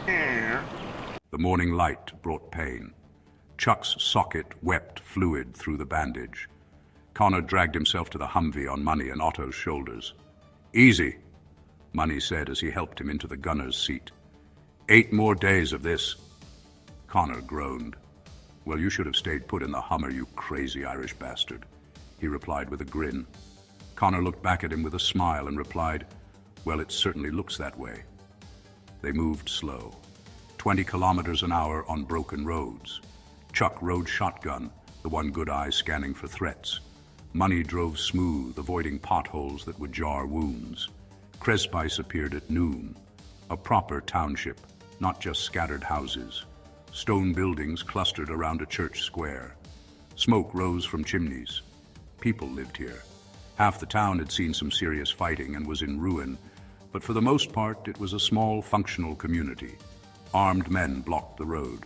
The morning light brought pain. Chuck's socket wept fluid through the bandage. Connor dragged himself to the Humvee on Money and Otto's shoulders. "Easy," Money said as he helped him into the gunner's seat. 8 more days of this." Connor groaned. "Well, you should have stayed put in the Hummer, you crazy Irish bastard," he replied with a grin. Connor looked back at him with a smile and replied, "Well, it certainly looks that way." They moved slow, 20 kilometers an hour on broken roads. Chuck rode shotgun, the one good eye scanning for threats. Money drove smooth, avoiding potholes that would jar wounds. Crespice appeared at noon, a proper township, not just scattered houses. Stone buildings clustered around a church square. Smoke rose from chimneys. People lived here. Half the town had seen some serious fighting and was in ruin, but for the most part it was a small, functional community. Armed men blocked the road.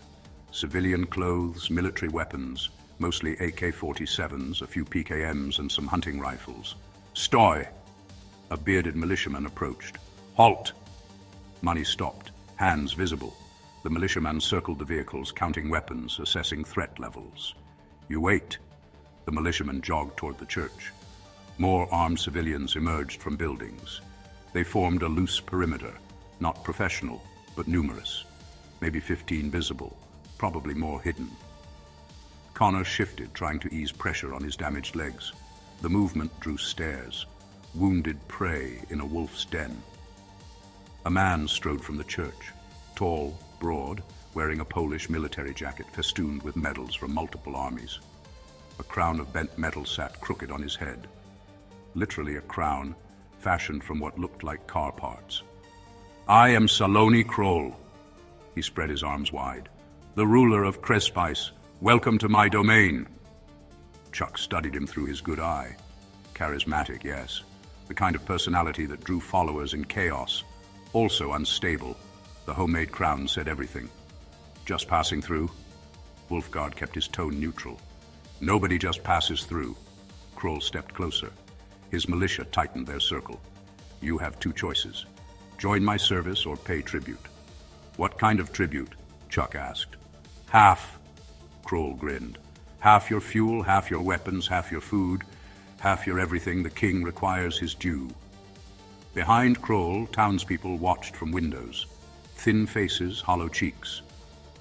Civilian clothes, military weapons, mostly AK-47s, a few PKMs, and some hunting rifles. "Stoy!" A bearded militiaman approached. "Halt!" Money stopped, hands visible. The militiaman circled the vehicles, counting weapons, assessing threat levels. "You wait." The militiaman jogged toward the church. More armed civilians emerged from buildings. They formed a loose perimeter, not professional, but numerous. Maybe 15 visible, probably more hidden. Connor shifted, trying to ease pressure on his damaged legs. The movement drew stares. Wounded prey in a wolf's den. A man strode from the church, tall, broad, wearing a Polish military jacket festooned with medals from multiple armies. A crown of bent metal sat crooked on his head. Literally a crown, fashioned from what looked like car parts. "I am Szalony Krol." He spread his arms wide. "The ruler of Crespice. Welcome to my domain." Chuck studied him through his good eye. Charismatic, yes. The kind of personality that drew followers in chaos. Also unstable. The homemade crown said everything. "Just passing through?" Wolfguard kept his tone neutral. "Nobody just passes through." Kroll stepped closer. His militia tightened their circle. "You have 2 choices. Join my service or pay tribute." "What kind of tribute?" Chuck asked. "Half," Kroll grinned. "Half your fuel, half your weapons, half your food, half your everything. The king requires his due." Behind Kroll, townspeople watched from windows. Thin faces, hollow cheeks.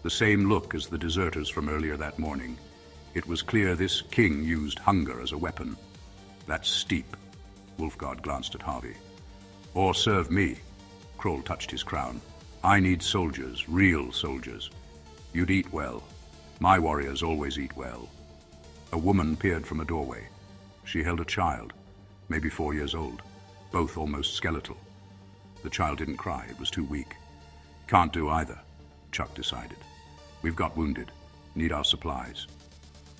The same look as the deserters from earlier that morning. It was clear this king used hunger as a weapon. "That's steep." Wolfguard glanced at Harvey. "Or serve me." Kroll touched his crown. "I need soldiers, real soldiers. You'd eat well. My warriors always eat well." A woman peered from a doorway. She held a child, maybe 4 years old, both almost skeletal. The child didn't cry, it was too weak. "Can't do either," Chuck decided. "We've got wounded, need our supplies."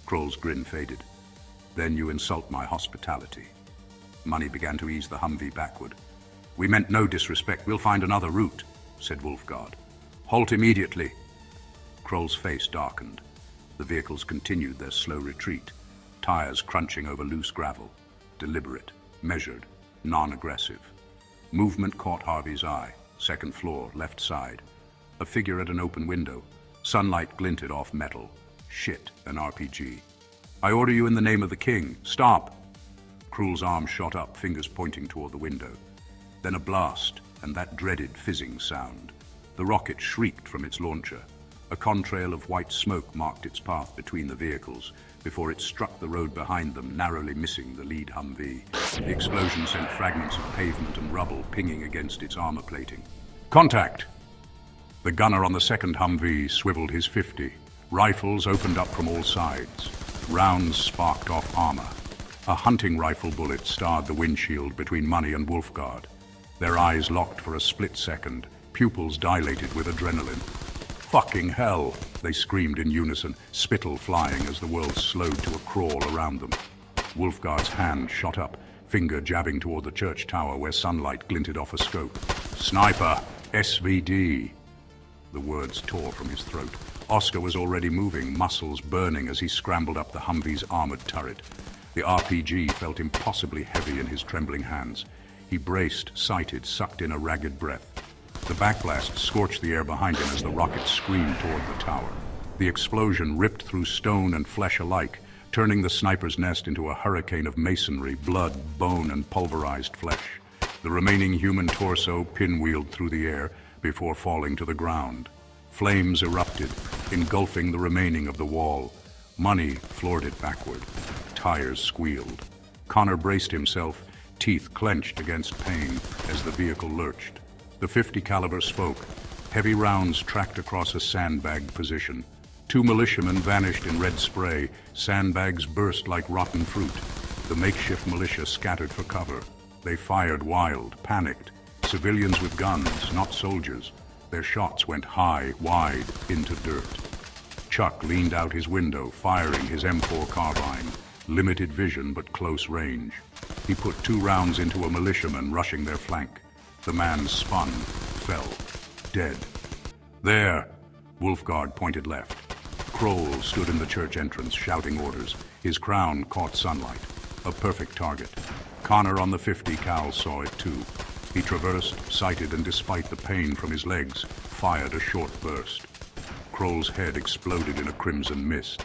Kroll's grin faded. "Then you insult my hospitality." Money began to ease the Humvee backward. "We meant no disrespect, we'll find another route," said Wolfguard. "Halt immediately." Kroll's face darkened. The vehicles continued their slow retreat, tires crunching over loose gravel, deliberate, measured, non-aggressive. Movement caught Harvey's eye. Second floor, left side. A figure at an open window. Sunlight glinted off metal. Shit, an RPG. "I order you in the name of the king. Stop!" Kroll's arm shot up, fingers pointing toward the window. Then a blast, and that dreaded fizzing sound. The rocket shrieked from its launcher. A contrail of white smoke marked its path between the vehicles before it struck the road behind them, narrowly missing the lead Humvee. The explosion sent fragments of pavement and rubble pinging against its armor plating. "Contact!" The gunner on the second Humvee swiveled his .50. Rifles opened up from all sides. Rounds sparked off armor. A hunting rifle bullet starred the windshield between Money and Wolfguard. Their eyes locked for a split second, pupils dilated with adrenaline. "Fucking hell!" they screamed in unison, spittle flying as the world slowed to a crawl around them. Wolfguard's hand shot up, finger jabbing toward the church tower where sunlight glinted off a scope. "Sniper! SVD!" The words tore from his throat. Oscar was already moving, muscles burning as he scrambled up the Humvee's armored turret. The RPG felt impossibly heavy in his trembling hands. He braced, sighted, sucked in a ragged breath. The backblast scorched the air behind him as the rocket screamed toward the tower. The explosion ripped through stone and flesh alike, turning the sniper's nest into a hurricane of masonry, blood, bone, and pulverized flesh. The remaining human torso pinwheeled through the air before falling to the ground. Flames erupted, engulfing the remaining of the wall. Money floored it backward. Tires squealed. Connor braced himself, teeth clenched against pain as the vehicle lurched. The .50 caliber spoke. Heavy rounds tracked across a sandbag position. 2 militiamen vanished in red spray. Sandbags burst like rotten fruit. The makeshift militia scattered for cover. They fired wild, panicked. Civilians with guns, not soldiers. Their shots went high, wide, into dirt. Chuck leaned out his window, firing his M4 carbine. Limited vision, but close range. He put 2 rounds into a militiaman rushing their flank. The man spun, fell, dead. There! Wolfguard pointed left. Krol stood in the church entrance, shouting orders. His crown caught sunlight. A perfect target. Connor on the .50 cal saw it too. He traversed, sighted, and despite the pain from his legs, fired a short burst. Krol's head exploded in a crimson mist.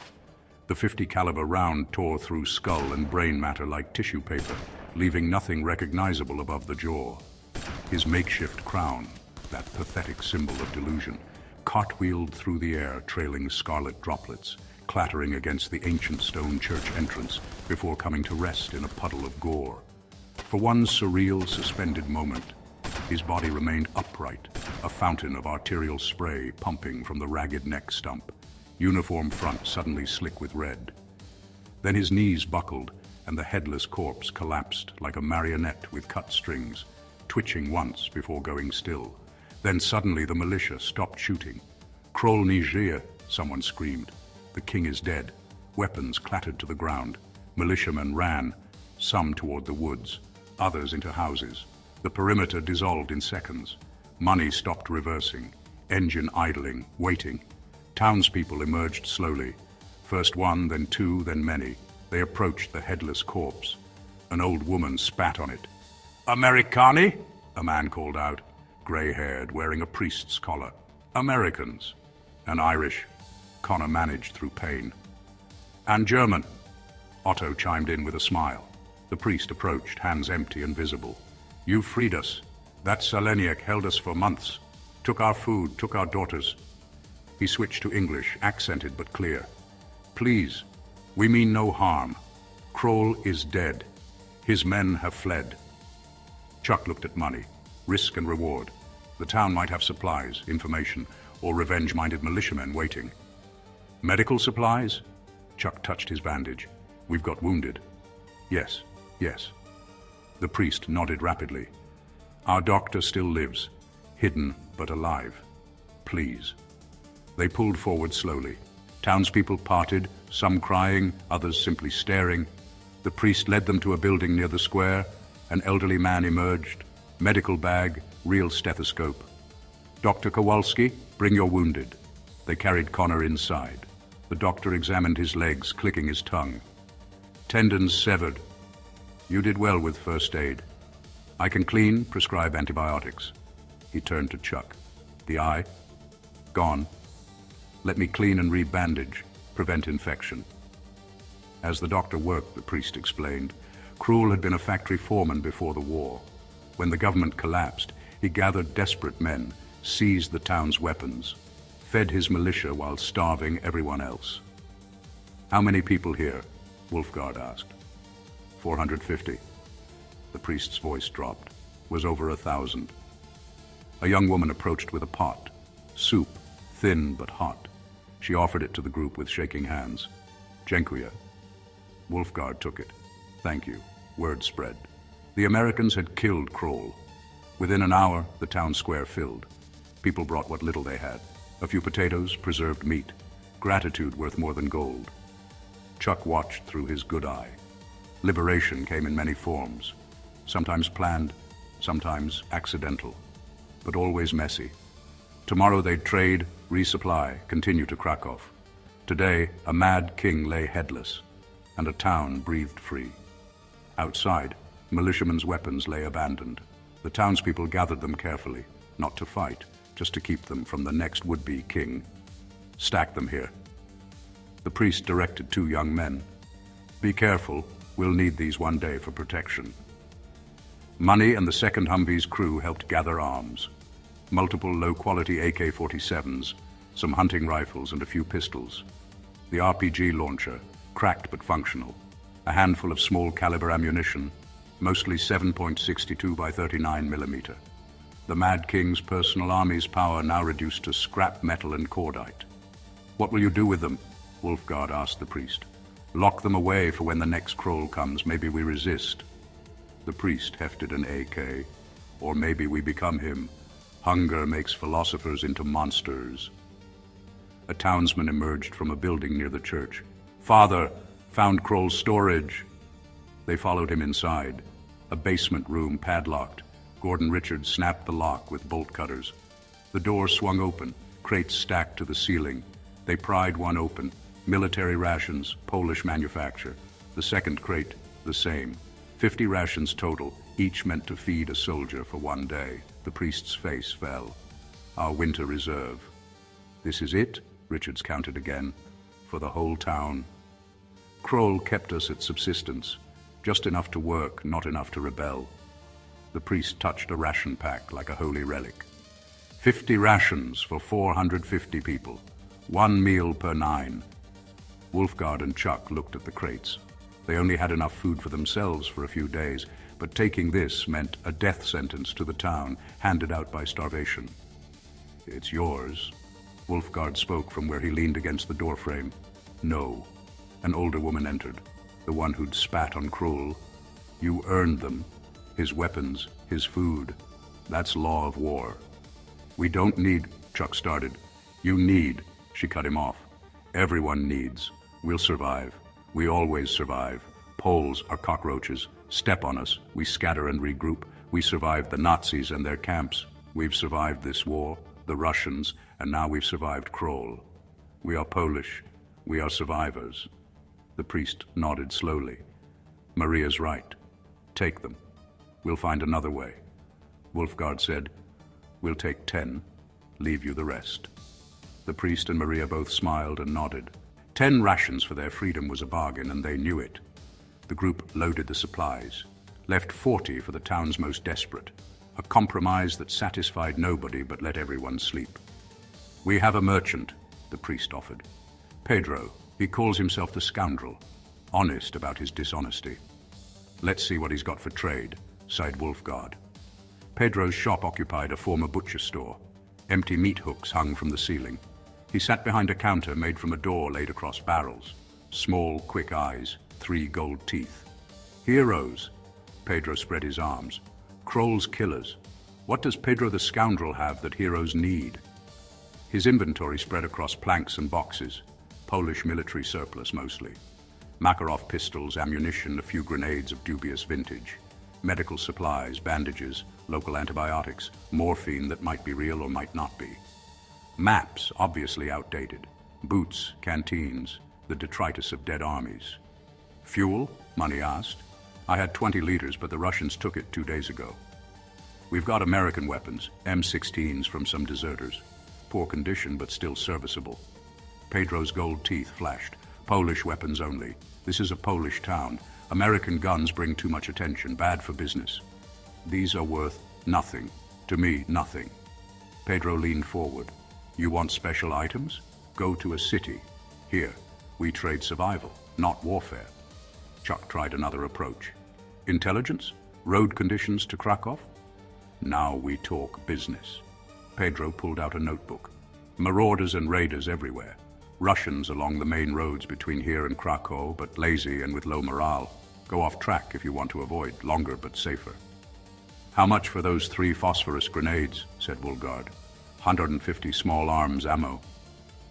The .50 caliber round tore through skull and brain matter like tissue paper, leaving nothing recognizable above the jaw. His makeshift crown, that pathetic symbol of delusion, cartwheeled through the air, trailing scarlet droplets, clattering against the ancient stone church entrance before coming to rest in a puddle of gore. For one surreal, suspended moment, his body remained upright, a fountain of arterial spray pumping from the ragged neck stump, uniform front suddenly slick with red. Then his knees buckled, and the headless corpse collapsed like a marionette with cut strings, twitching once before going still. Then suddenly the militia stopped shooting. Krol Niger, someone screamed. The king is dead. Weapons clattered to the ground. Militiamen ran, some toward the woods, others into houses. The perimeter dissolved in seconds. Money stopped reversing, engine idling, waiting. Townspeople emerged slowly. First one, then 2, then many. They approached the headless corpse. An old woman spat on it. "Americani?" a man called out, gray-haired, wearing a priest's collar. "Americans." And Irish. Connor managed through pain. "And German." Otto chimed in with a smile. The priest approached, hands empty and visible. "You freed us. That Szaloniak held us for months. Took our food, took our daughters." He switched to English, accented but clear. "Please, we mean no harm. Krol is dead. His men have fled." Chuck looked at money, risk and reward. The town might have supplies, information, or revenge-minded militiamen waiting. "Medical supplies?" Chuck touched his bandage. "We've got wounded." "Yes, yes." The priest nodded rapidly. "Our doctor still lives, hidden but alive. Please." They pulled forward slowly. Townspeople parted, some crying, others simply staring. The priest led them to a building near the square. An elderly man emerged, medical bag, real stethoscope. "Dr. Kowalski, bring your wounded." They carried Connor inside. The doctor examined his legs, clicking his tongue. "Tendons severed. You did well with first aid. I can clean, prescribe antibiotics." He turned to Chuck. "The eye?" "Gone. Let me clean and rebandage, prevent infection." As the doctor worked, the priest explained, Krol had been a factory foreman before the war. When the government collapsed, he gathered desperate men, seized the town's weapons, fed his militia while starving everyone else. "How many people here?" Wolfguard asked. 450. The priest's voice dropped. Was over 1,000. A young woman approached with a pot. Soup, thin but hot. She offered it to the group with shaking hands. "Dziękuję." Wolfguard took it. "Thank you." Word spread. The Americans had killed Krol. Within an hour, the town square filled. People brought what little they had. A few potatoes, preserved meat. Gratitude worth more than gold. Chuck watched through his good eye. Liberation came in many forms. Sometimes planned, sometimes accidental, but always messy. Tomorrow they'd trade, resupply, continue to Krakow. Today, a mad king lay headless, and a town breathed free. Outside, militiamen's weapons lay abandoned. The townspeople gathered them carefully. not to fight, just to keep them from the next would-be king. Stack them here. The priest directed 2 young men. Be careful, we'll need these one day for protection. Money and the second Humvee's crew helped gather arms. Multiple low-quality AK-47s, some hunting rifles and a few pistols. The RPG launcher, cracked but functional. A handful of small-caliber ammunition, mostly 7.62 by 39 millimeter. The Mad King's personal army's power now reduced to scrap metal and cordite. What will you do with them? Wolfguard asked the priest. Lock them away for when the next Krol comes. Maybe we resist. The priest hefted an AK. Or maybe we become him. Hunger makes philosophers into monsters. A townsman emerged from a building near the church. Father, found Krol's storage. They followed him inside. A basement room padlocked. Gordon Richards snapped the lock with bolt cutters. The door swung open, crates stacked to the ceiling. They pried one open. Military rations, Polish manufacture. The second crate, the same. 50 rations total, each meant to feed a soldier for one day. The priest's face fell. Our winter reserve. This is it, Richards counted again, for the whole town. Krol kept us at subsistence, just enough to work, not enough to rebel. The priest touched a ration pack like a holy relic. 50 rations for 450 people. 1 meal per 9. Wolfguard and Chuck looked at the crates. They only had enough food for themselves for a few days, but taking this meant a death sentence to the town, handed out by starvation. It's yours. Wolfguard spoke from where he leaned against the doorframe. No. An older woman entered, the one who'd spat on Krol. You earned them. His weapons, his food. That's law of war. We don't need, Chuck started. You need, she cut him off. Everyone needs. We'll survive. We always survive. Poles are cockroaches. Step on us. We scatter and regroup. We survived the Nazis and their camps. We've survived this war, the Russians, and now we've survived Krol. We are Polish. We are survivors. The priest nodded slowly. Maria's right. Take them. We'll find another way. Wolfguard said, We'll take 10, leave you the rest. The priest and Maria both smiled and nodded. 10 rations for their freedom was a bargain, and they knew it. The group loaded the supplies, left 40 for the town's most desperate, a compromise that satisfied nobody but let everyone sleep. We have a merchant, the priest offered. Pedro, he calls himself the scoundrel, honest about his dishonesty. Let's see what he's got for trade, sighed Wolfguard. Pedro's shop occupied a former butcher store. Empty meat hooks hung from the ceiling. He sat behind a counter made from a door laid across barrels. Small, quick eyes, 3 gold teeth. Heroes. Pedro spread his arms. Krol's killers. What does Pedro the scoundrel have that heroes need? His inventory spread across planks and boxes. Polish military surplus mostly. Makarov pistols, ammunition, a few grenades of dubious vintage. Medical supplies, bandages, local antibiotics, morphine that might be real or might not be. Maps, obviously outdated. Boots, canteens, the detritus of dead armies. Fuel? Money asked. I had 20 liters, but the Russians took it 2 days ago. We've got American weapons, M16s from some deserters. Poor condition, but still serviceable. Pedro's gold teeth flashed. Polish weapons only. This is a Polish town. American guns bring too much attention, bad for business. These are worth nothing. To me, nothing. Pedro leaned forward. You want special items? Go to a city. Here, we trade survival, not warfare. Chuck tried another approach. Intelligence? Road conditions to Krakow? Now we talk business. Pedro pulled out a notebook. Marauders and raiders everywhere. Russians along the main roads between here and Krakow, but lazy and with low morale. Go off track if you want to avoid, longer but safer. How much for those 3 phosphorus grenades? Said Wolfguard. 150 small arms ammo.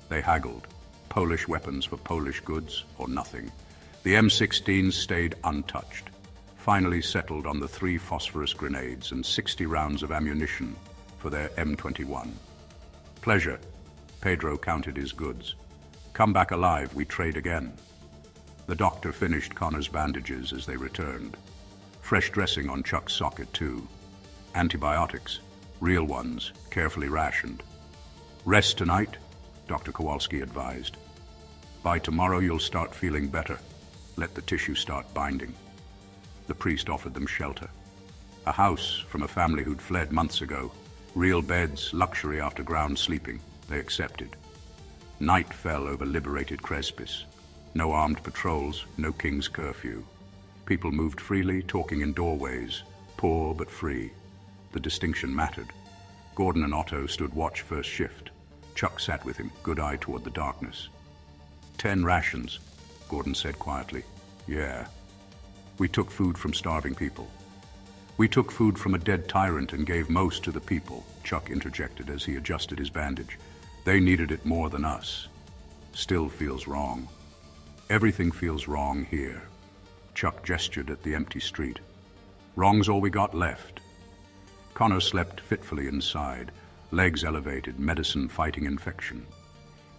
They haggled. Polish weapons for Polish goods, or nothing. The M16s stayed untouched. Finally settled on the 3 phosphorus grenades and 60 rounds of ammunition for their M21. Pleasure. Pedro counted his goods. Come back alive, we trade again. The doctor finished Connor's bandages as they returned. Fresh dressing on Chuck's socket, too. Antibiotics. Real ones, carefully rationed. Rest tonight, Dr. Kowalski advised. By tomorrow you'll start feeling better. Let the tissue start binding. The priest offered them shelter. A house from a family who'd fled months ago. Real beds, luxury after ground sleeping. They accepted. Night fell over liberated Crespice. No armed patrols, no king's curfew. People moved freely, talking in doorways. Poor but free. The distinction mattered. Gordon and Otto stood watch first shift. Chuck sat with him, good eye toward the darkness. 10 rations, Gordon said quietly. Yeah. We took food from starving people. We took food from a dead tyrant and gave most to the people, Chuck interjected as he adjusted his bandage. They needed it more than us. Still feels wrong. Everything feels wrong here. Chuck gestured at the empty street. Wrong's all we got left. Connor slept fitfully inside, legs elevated, medicine fighting infection.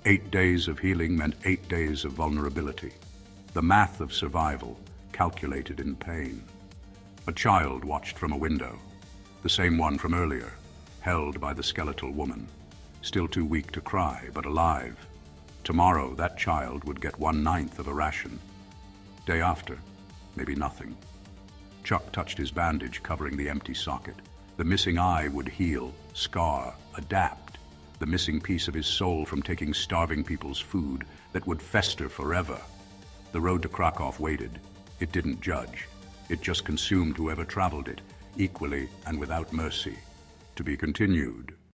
8 days of healing meant 8 days of vulnerability. The math of survival, calculated in pain. A child watched from a window, the same one from earlier, held by the skeletal woman. Still too weak to cry, but alive. Tomorrow, that child would get 1/9 of a ration. Day after, maybe nothing. Chuck touched his bandage covering the empty socket. The missing eye would heal, scar, adapt. The missing piece of his soul from taking starving people's food that would fester forever. The road to Krakow waited. It didn't judge. It just consumed whoever traveled it, equally and without mercy. To be continued.